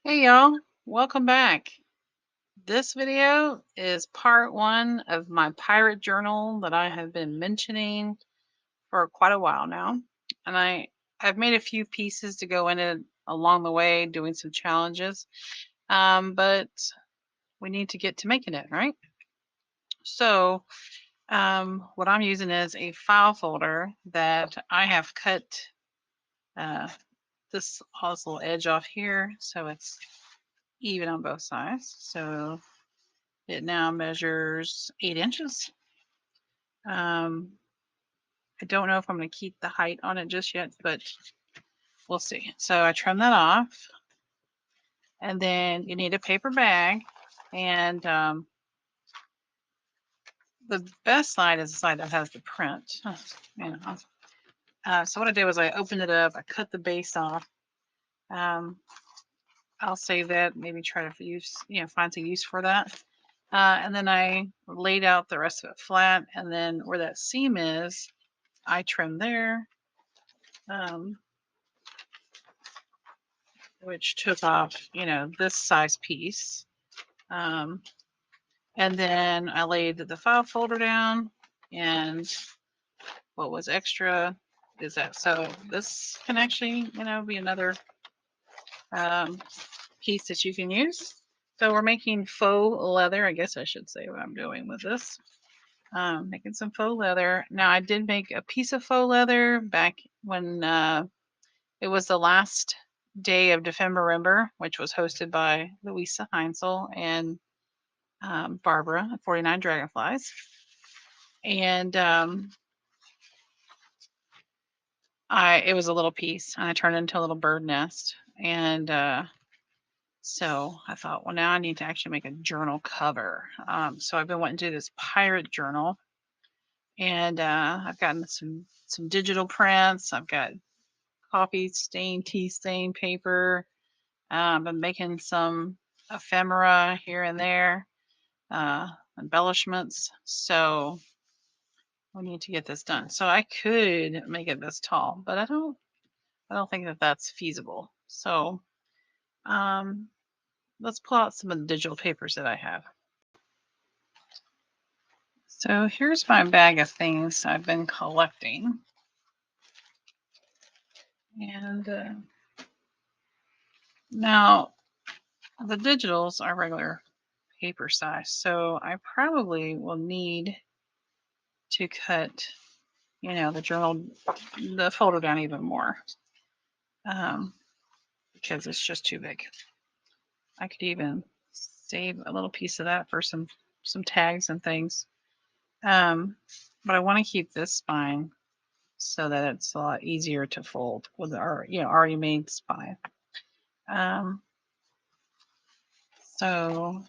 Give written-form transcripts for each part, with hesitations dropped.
Hey y'all, welcome back. This video is part one of my pirate journal that I have been mentioning for quite a while now. And I've made a few pieces to go in it along the way, doing some challenges. But we need to get to making it, right? So what I'm using is a file folder that I have cut this little edge off here so it's even on both sides. So it now measures 8 inches. I don't know if I'm going to keep the height on it just yet, but we'll see. So I trim that off, and then you need a paper bag, and the best side is the side that has the print. So what I did was I opened it up, I cut the base off. I'll save that, maybe try to find some use for that. And then I laid out the rest of it flat, and then where that seam is, I trimmed there, which took off, this size piece. And then I laid the file folder down, and what was extra is that. So this can actually, be another piece that you can use. So we're making faux leather. I guess I should say what I'm doing with this. Making some faux leather. Now I did make a piece of faux leather back when it was the last day of Defember, which was hosted by Louisa Heinzel and Barbara at 49 Dragonflies. And it was a little piece, and I turned it into a little bird nest. And so I thought, well, now I need to actually make a journal cover. So I've been wanting to do this pirate journal, and I've gotten some digital prints. I've got coffee stain, tea stain paper. I've been making some ephemera here and there, embellishments. So we need to get this done. So I could make it this tall, but I don't think that that's feasible. So let's pull out some of the digital papers that I have. So here's my bag of things I've been collecting. And now the digitals are regular paper size, so I probably will need to cut, the journal, the folder down even more, because it's just too big. I could even save a little piece of that for some tags and things. But I want to keep this spine so that it's a lot easier to fold with our, already made spine. So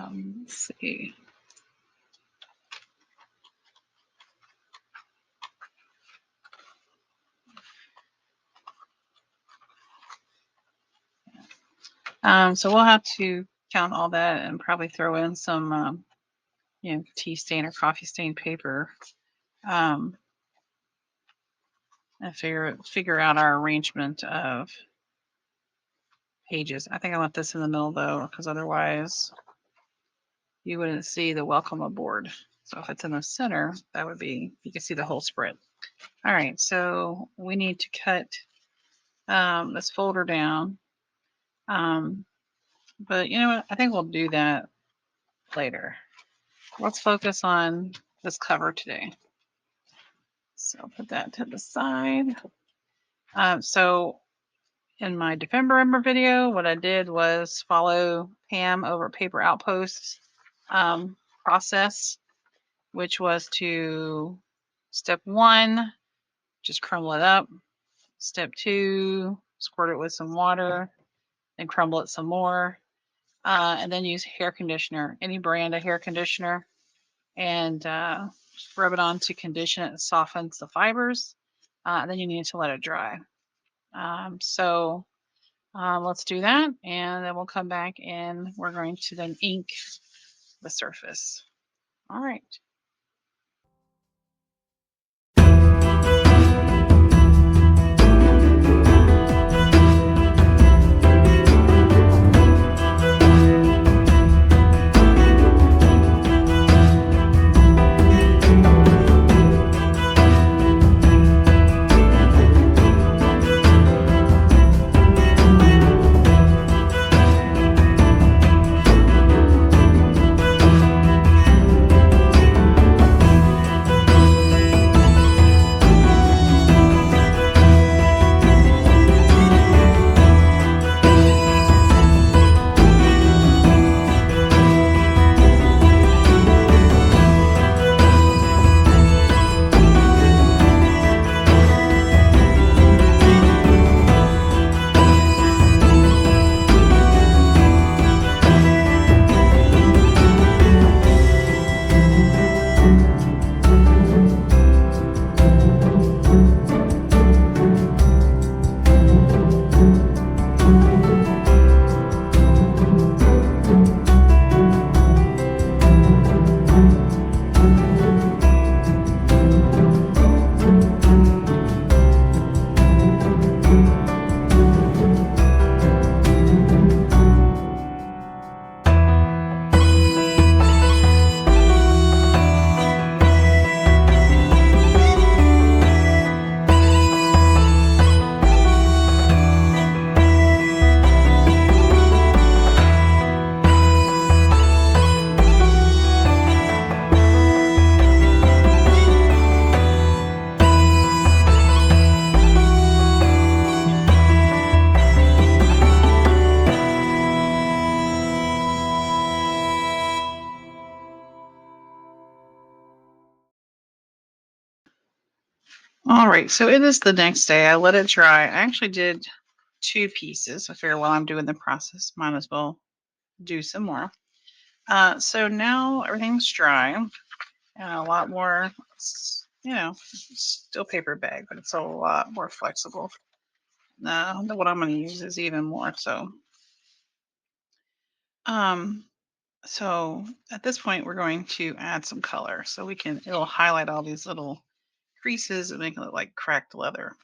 let's see. So we'll have to count all that and probably throw in some, tea stain or coffee stain paper, and figure out our arrangement of pages. I think I want this in the middle though, because otherwise you wouldn't see the welcome aboard. So if it's in the center, that would be, you can see the whole spread. All right, so we need to cut this folder down. But you know what? I think we'll do that later. Let's focus on this cover today. So I'll put that to the side. So in my Defember video, what I did was follow Pam over Paper Outposts process, which was to step 1, just crumble it up. Step 2, squirt it with some water, then crumble it some more, and then use hair conditioner, any brand of hair conditioner, and rub it on to condition it and softens the fibers. And then you need to let it dry. So let's do that, and then we'll come back and we're going to then ink the surface. All right. All right, so it is the next day. I let it dry. I actually did 2 pieces. I figure while I'm doing the process, might as well do some more. So now everything's dry and a lot more, still paper bag, but it's a lot more flexible. Now, what I'm going to use is even more so. Um, so at this point, we're going to add some color so it'll highlight all these little creases and make it look like cracked leather.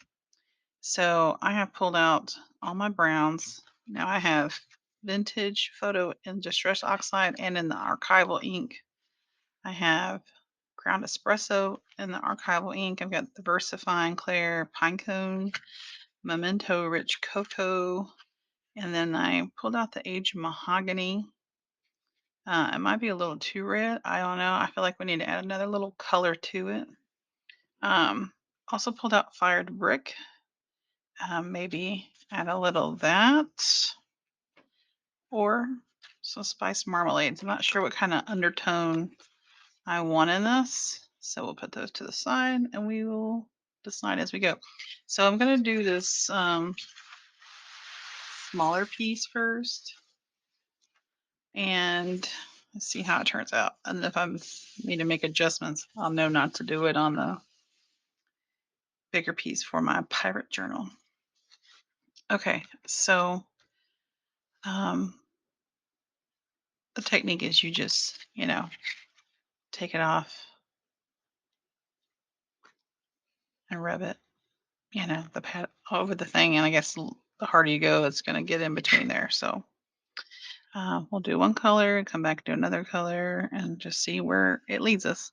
So I have pulled out all my browns. Now I have vintage photo in distress oxide and in the archival ink. I have ground espresso in the archival ink. I've got the VersaFine Claire Pinecone, Memento Rich Cocoa, and then I pulled out the aged mahogany. It might be a little too red. I don't know. I feel like we need to add another little color to it. Um, Also pulled out fired brick. Maybe add a little of that or some spiced marmalades. I'm not sure what kind of undertone I want in this. So we'll put those to the side and we will decide as we go. So I'm going to do this smaller piece first and let's see how it turns out. And if I need to make adjustments, I'll know not to do it on the bigger piece for my pirate journal. Okay, so the technique is you just, take it off and rub it, the pad over the thing. And I guess the harder you go, it's going to get in between there. So we'll do one color, come back to another color, and just see where it leads us.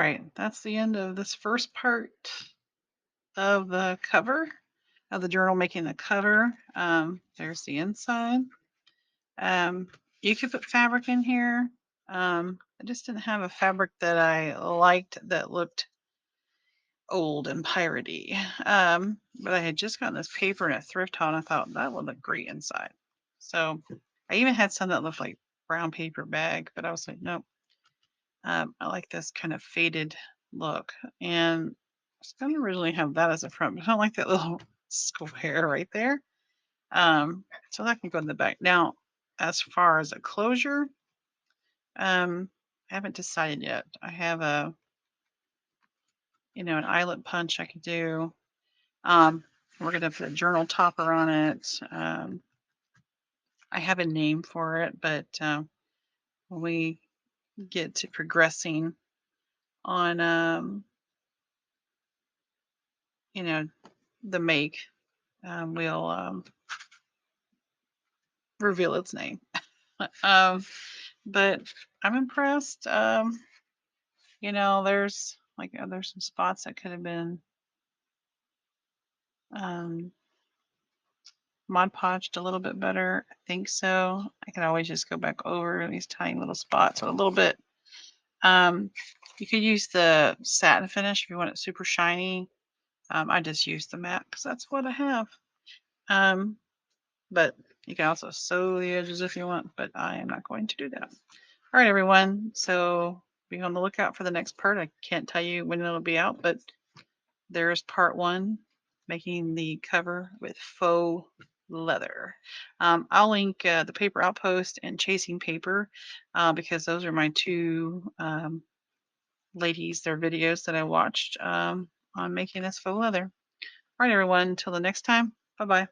right, that's the end of this first part of the cover of the journal, making the cover. There's the inside. Um, you could put fabric in here. I just didn't have a fabric that I liked that looked old and piratey. But I had just gotten this paper in a thrift haul and I thought that would look great inside. So I even had some that looked like brown paper bag, but I was like, nope. I like this kind of faded look. And I was going to originally have that as a front, but I don't like that little square right there. So that can go in the back. Now, as far as a closure, I haven't decided yet. I have an eyelet punch I could do. We're gonna put a journal topper on it. I have a name for it, but when we get to progressing on, you know, the make, we'll reveal its name. But I'm impressed. There's some spots that could have been um, Mod Podged a little bit better. I think so. I can always just go back over these tiny little spots a little bit. You could use the satin finish if you want it super shiny. I just use the matte because that's what I have. But you can also sew the edges if you want, but I am not going to do that. All right, everyone. So be on the lookout for the next part. I can't tell you when it'll be out, but there's part 1, making the cover with faux leather. I'll link the Paper Outpost and Chasing Paper because those are my two ladies, their videos that I watched on making this faux leather. All right, everyone. Until the next time. Bye bye.